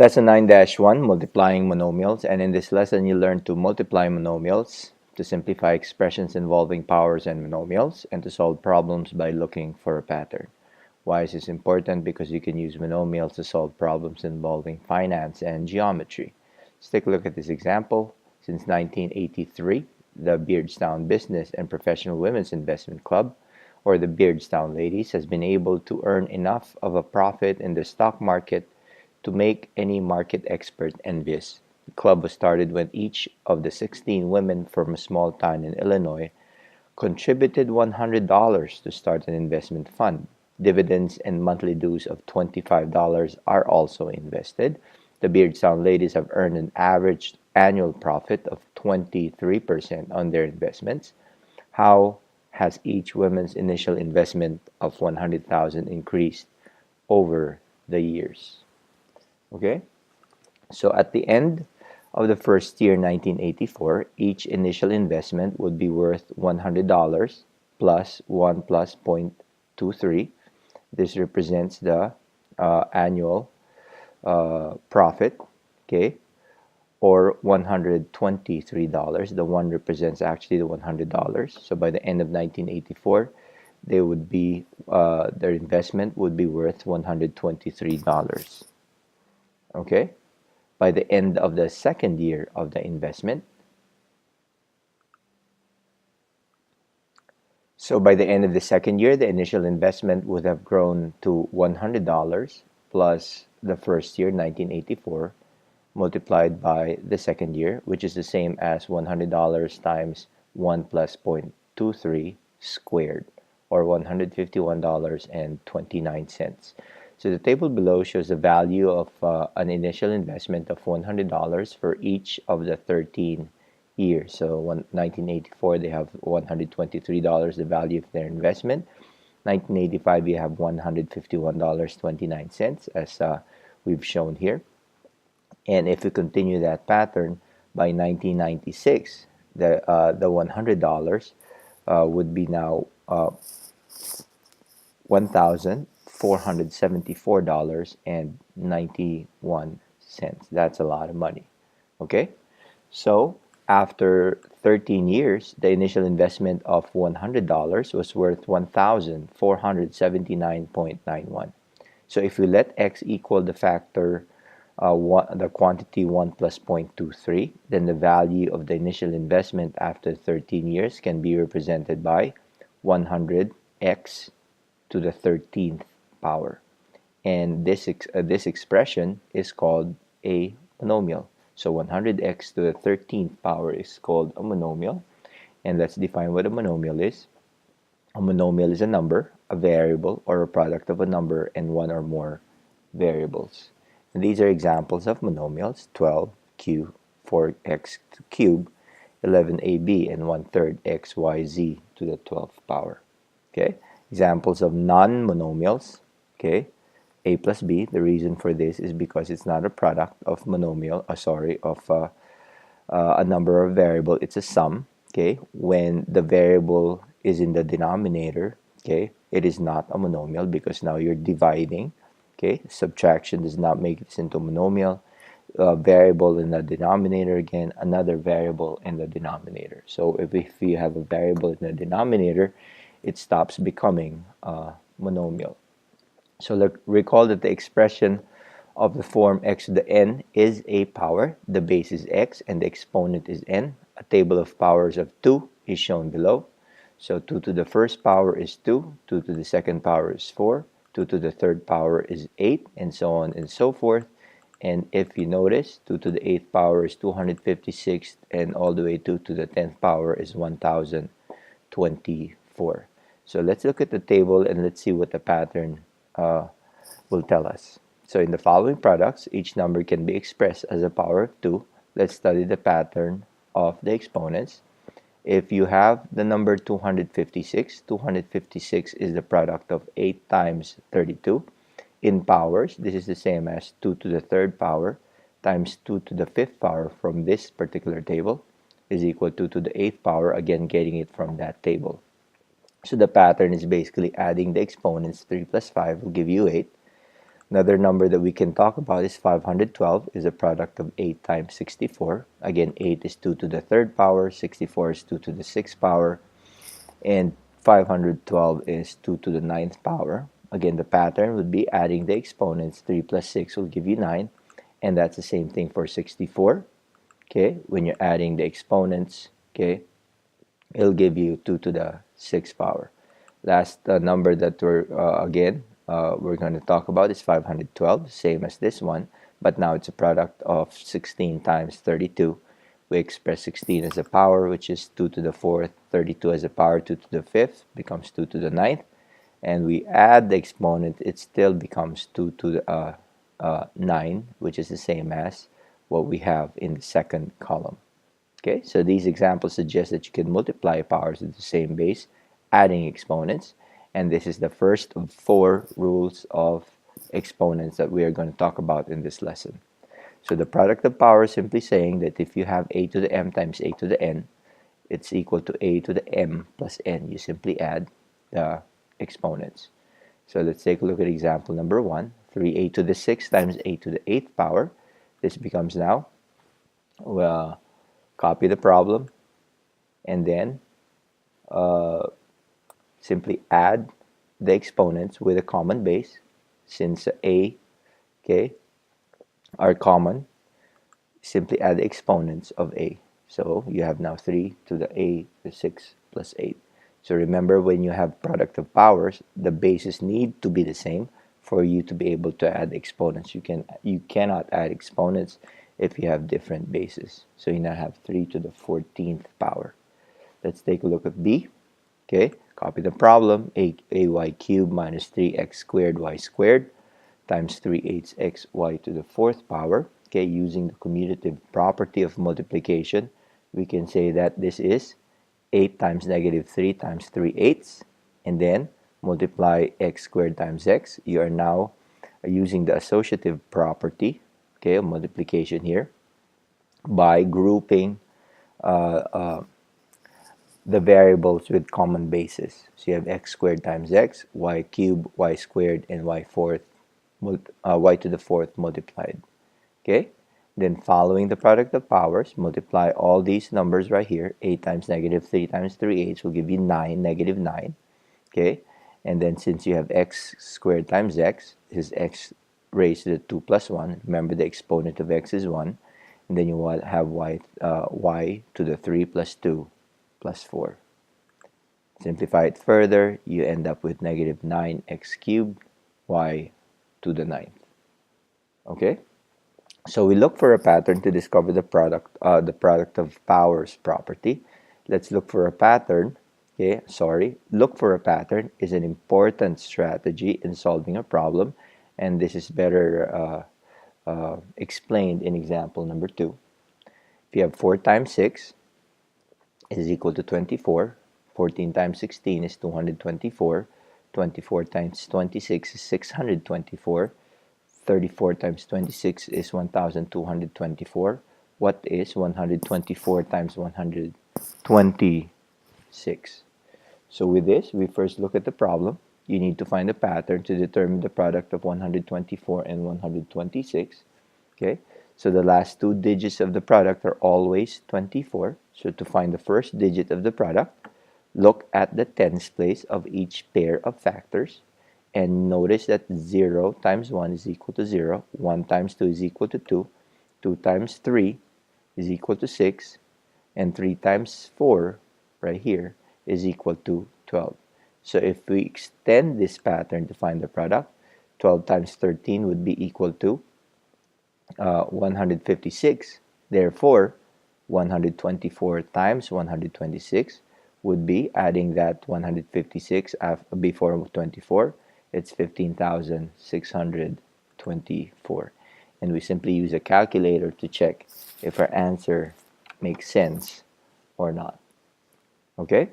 Lesson 9-1, Multiplying Monomials, and in this lesson you learn to multiply monomials, to simplify expressions involving powers and monomials, and to solve problems by looking for a pattern. Why is this important? Because you can use monomials to solve problems involving finance and geometry. Let's take a look at this example. Since 1983, the Beardstown Business and Professional Women's Investment Club, or the Beardstown Ladies, has been able to earn enough of a profit in the stock market to make any market expert envious. The club was started when each of the 16 women from a small town in Illinois contributed $100 to start an investment fund. Dividends and monthly dues of $25 are also invested. The Beardstown Ladies have earned an average annual profit of 23% on their investments. How has each woman's initial investment of $100,000 increased over the years? Okay, so at the end of the first year, 1984, each initial investment would be worth $100 plus 1 plus 0.23. This represents the annual profit, okay, or $123. The 1 represents actually the $100. So by the end of 1984, they would be their investment would be worth $123. Okay, by the end of the second year of the investment, so by the end of the second year, the initial investment would have grown to $100 plus the first year, 1984, multiplied by the second year, which is the same as $100 times 1 plus 0.23 squared, or $151.29. So the table below shows the value of an initial investment of $100 for each of the 13 years. So 1984, they have $123, the value of their investment. 1985, we have $151.29, as we've shown here. And if we continue that pattern, by 1996, the $100 would be now $1,474.91. That's a lot of money. Okay, so after 13 years, the initial investment of $100 was worth $1,479.91. So if we let x equal the factor the quantity 1 plus 0.23, then the value of the initial investment after 13 years can be represented by 100x to the 13th power. And this expression is called a monomial. So 100x to the 13th power is called a monomial. And let's define what a monomial is. A monomial is a number, a variable, or a product of a number and one or more variables. And these are examples of monomials: 12q, 4x cubed, 11ab, and 1/3 xyz to the 12th power. Okay. Examples of non-monomials, okay, a plus b. The reason for this is because it's not a product of monomial, of a number or variable. It's a sum, okay. When the variable is in the denominator, okay, it is not a monomial because now you're dividing, okay. Subtraction does not make this into a monomial. Variable in the denominator, again, another variable in the denominator. So if you have a variable in the denominator, it stops becoming a monomial. So recall that the expression of the form x to the n is a power. The base is x and the exponent is n. A table of powers of 2 is shown below. So 2 to the first power is 2, 2 to the second power is 4, 2 to the third power is 8, and so on and so forth. And if you notice, 2 to the 8th power is 256, and all the way 2 to the 10th power is 1024. So let's look at the table and let's see what the pattern will tell us. So in the following products, each number can be expressed as a power of 2. Let's study the pattern of the exponents. If you have the number 256, 256 is the product of 8 times 32. In powers, this is the same as 2 to the 3rd power times 2 to the 5th power from this particular table is equal to 2 to the 8th power, again getting it from that table. So the pattern is basically adding the exponents. 3 plus 5 will give you 8. Another number that we can talk about is 512 is a product of 8 times 64. Again, 8 is 2 to the third power, 64 is 2 to the sixth power, and 512 is 2 to the ninth power. Again, the pattern would be adding the exponents. 3 plus 6 will give you 9, and that's the same thing for 64. Okay, when you're adding the exponents, okay, it'll give you 2 to the sixth power. Last number that we're going to talk about is 512, same as this one, but now it's a product of 16 times 32. We express 16 as a power, which is 2 to the fourth, 32 as a power, 2 to the fifth, becomes 2 to the ninth, and we add the exponent, it still becomes 2 to the 9, which is the same as what we have in the second column. Okay, so these examples suggest that you can multiply powers at the same base, adding exponents, and this is the first of 4 rules of exponents that we are going to talk about in this lesson. So the product of power is simply saying that if you have a to the m times a to the n, it's equal to a to the m plus n. You simply add the exponents. So let's take a look at example number 1. 3a to the 6th times a to the 8th power. This becomes now, well, copy the problem, and then simply add the exponents with a common base. Since a, okay, are common, simply add the exponents of a. So you have now 3 to the a to the 6 plus 8. So remember, when you have product of powers, the bases need to be the same for you to be able to add exponents. You cannot add exponents if you have different bases. So you now have 3 to the 14th power. Let's take a look at B. Okay, copy the problem. Ay cubed minus 3x squared y squared times 3/8 xy to the 4th power. Okay, using the commutative property of multiplication, we can say that this is 8 times negative 3 times 3/8, and then multiply x squared times x. You are now using the associative property, okay, of multiplication here, by grouping the variables with common bases. So you have x squared times x, y cubed, y squared, and y to the fourth multiplied. Okay, then following the product of powers, multiply all these numbers right here. 8 times negative 3 times 3/8 will give you 9, negative 9. Okay, and then since you have x squared times x, this is x raised to the 2 plus 1. Remember, the exponent of x is 1. And then you will have y to the 3 plus 2 plus 4. Simplify it further, you end up with negative 9x cubed y to the 9th. Okay? So we look for a pattern to discover the product of powers property. Let's look for a pattern. Okay, look for a pattern is an important strategy in solving a problem, and this is better explained in example number 2. If you have 4 times 6 is equal to 24, 14 times 16 is 224, 24 times 26 is 624, 34 times 26 is 1224. What is 124 times 126? So with this, we first look at the problem. You need to find a pattern to determine the product of 124 and 126. Okay, so the last 2 digits of the product are always 24. So to find the first digit of the product, look at the tens place of each pair of factors, and notice that 0 times 1 is equal to 0, 1 times 2 is equal to 2, 2 times 3 is equal to 6, and 3 times 4 right here is equal to 12. So if we extend this pattern to find the product, 12 times 13 would be equal to 156. Therefore, 124 times 126 would be, adding that 156 before 24, it's 15,624. And we simply use a calculator to check if our answer makes sense or not. Okay?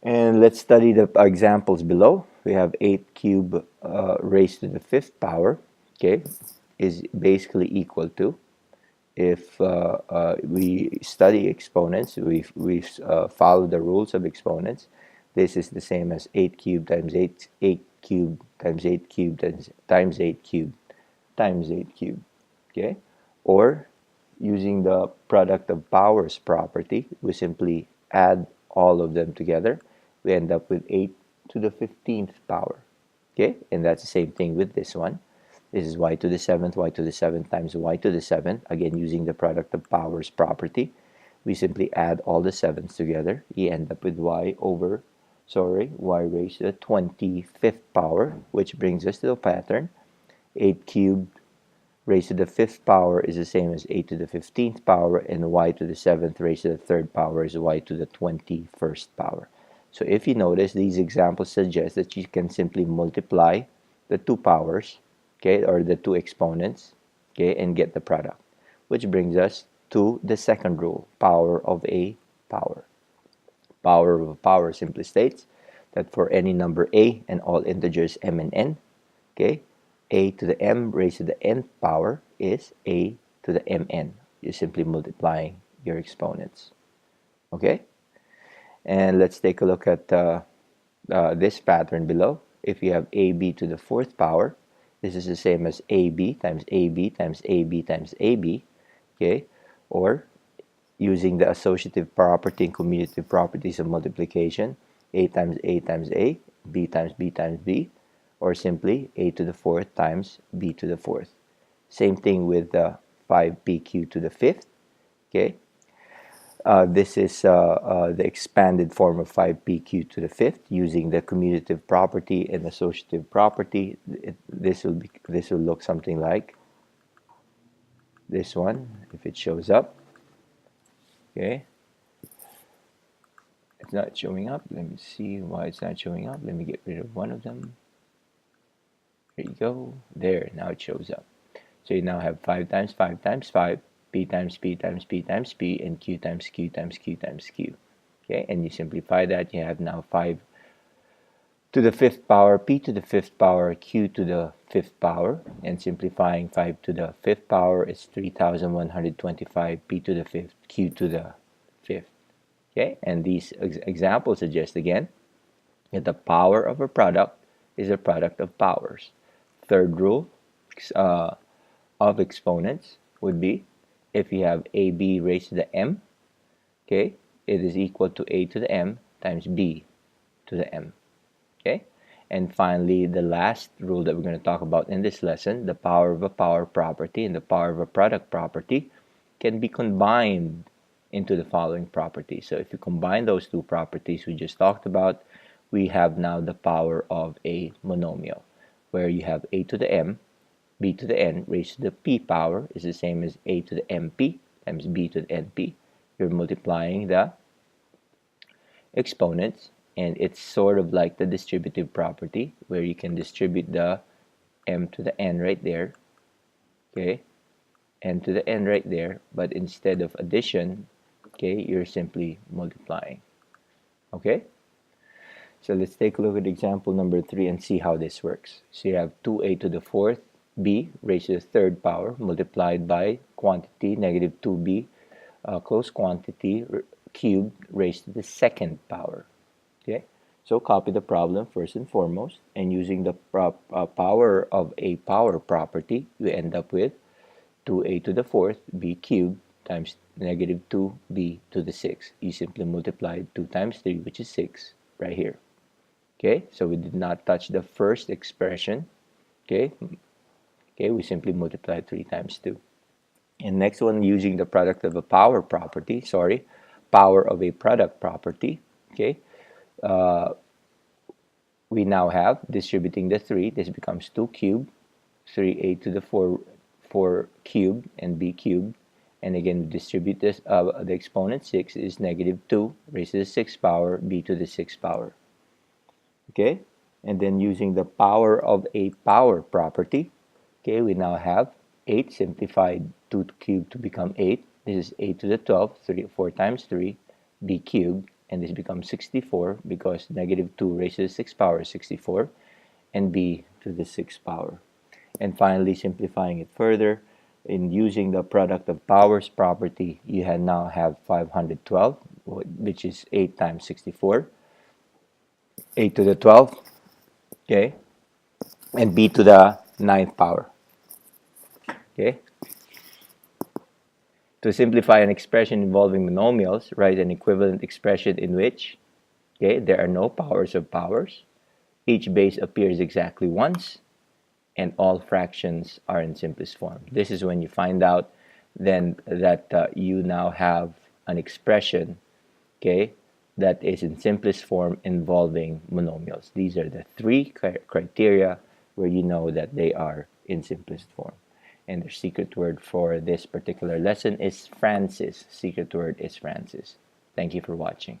And let's study the examples below. We have 8 cubed raised to the 5th power, okay, is basically equal to, if we study exponents, we follow the rules of exponents, this is the same as 8 cubed times 8 cubed times 8 cubed times 8 cubed times 8 cubed. Okay? Or using the product of powers property, we simply add all of them together. We end up with 8 to the 15th power. Okay? And that's the same thing with this one. This is y to the 7th, y to the 7th times y to the 7th. Again, using the product of powers property, we simply add all the 7s together. You end up with y raised to the 25th power, which brings us to the pattern. 8 cubed raised to the 5th power is the same as 8 to the 15th power, and y to the 7th raised to the 3rd power is y to the 21st power. So if you notice, these examples suggest that you can simply multiply the two powers, okay, or the two exponents, okay, and get the product, which brings us to the second rule, power of a power. Power of a power simply states that for any number a and all integers m and n, okay, a to the m raised to the nth power is a to the mn. You're simply multiplying your exponents. Okay? And let's take a look at this pattern below. If you have ab to the 4th power, this is the same as ab times ab times ab times ab. Okay? Or using the associative property and commutative properties of multiplication, a times a times a, b times b times b, or simply a to the 4th times b to the 4th. Same thing with 5pq to the 5th. Okay, this is the expanded form of 5pq to the 5th using the commutative property and associative property. This will look something like this one if it shows up. Okay, it's not showing up. Let me see why it's not showing up. Let me get rid of one of them. There you go. There, now it shows up. So you now have 5 times 5 times 5, p times p times p times p, and q times q times q times q. Okay, and you simplify that, you have now 5 to the 5th power, p to the 5th power, q to the 5th power, and simplifying 5 to the 5th power is 3125, p to the 5th, q to the 5th. Okay, and these examples suggest again that the power of a product is a product of powers. Third rule of exponents would be if you have ab raised to the m, okay, it is equal to a to the m times b to the m. Okay, and finally, the last rule that we're going to talk about in this lesson, the power of a power property and the power of a product property can be combined into the following property. So if you combine those two properties we just talked about, we have now the power of a monomial, where you have a to the m, b to the n raised to the p power is the same as a to the mp times b to the np. You're multiplying the exponents, and it's sort of like the distributive property, where you can distribute the m to the n right there, okay, n to the n right there, but instead of addition, okay, you're simply multiplying. Okay, so let's take a look at example number 3 and see how this works. So you have 2a to the 4th b raised to the 3rd power multiplied by quantity negative 2b close quantity cubed raised to the 2nd power. Okay, so copy the problem first and foremost, and using the power of a power property, we end up with 2a to the 4th b cubed times negative 2b to the 6th. You simply multiply 2 times 3, which is 6, right here. Okay, so we did not touch the first expression. Okay, we simply multiply 3 times 2. And next one, using the product of a power property, power of a product property. Okay, we now have, distributing the 3, this becomes 2 cubed, 3a to the 4 cubed, and b cubed. And again, we distribute this, the exponent 6 is negative 2 raised to the 6th power, b to the 6th power. Okay, and then using the power of a power property, okay, we now have 8 simplified 2 cubed to become 8. This is a to the 12th, 4 times 3, b cubed, and this becomes 64 because negative 2 raised to the 6th power is 64, and b to the 6th power. And finally, simplifying it further, in using the product of powers property, you now have 512, which is 8 times 64. a to the 12th, okay, and b to the ninth power. Okay. To simplify an expression involving monomials, write an equivalent expression in which, okay, there are no powers of powers, each base appears exactly once, and all fractions are in simplest form. This is when you find out then that you now have an expression, okay, that is in simplest form involving monomials. These are the three criteria where you know that they are in simplest form. And the secret word for this particular lesson is Francis. Secret word is Francis. Thank you for watching.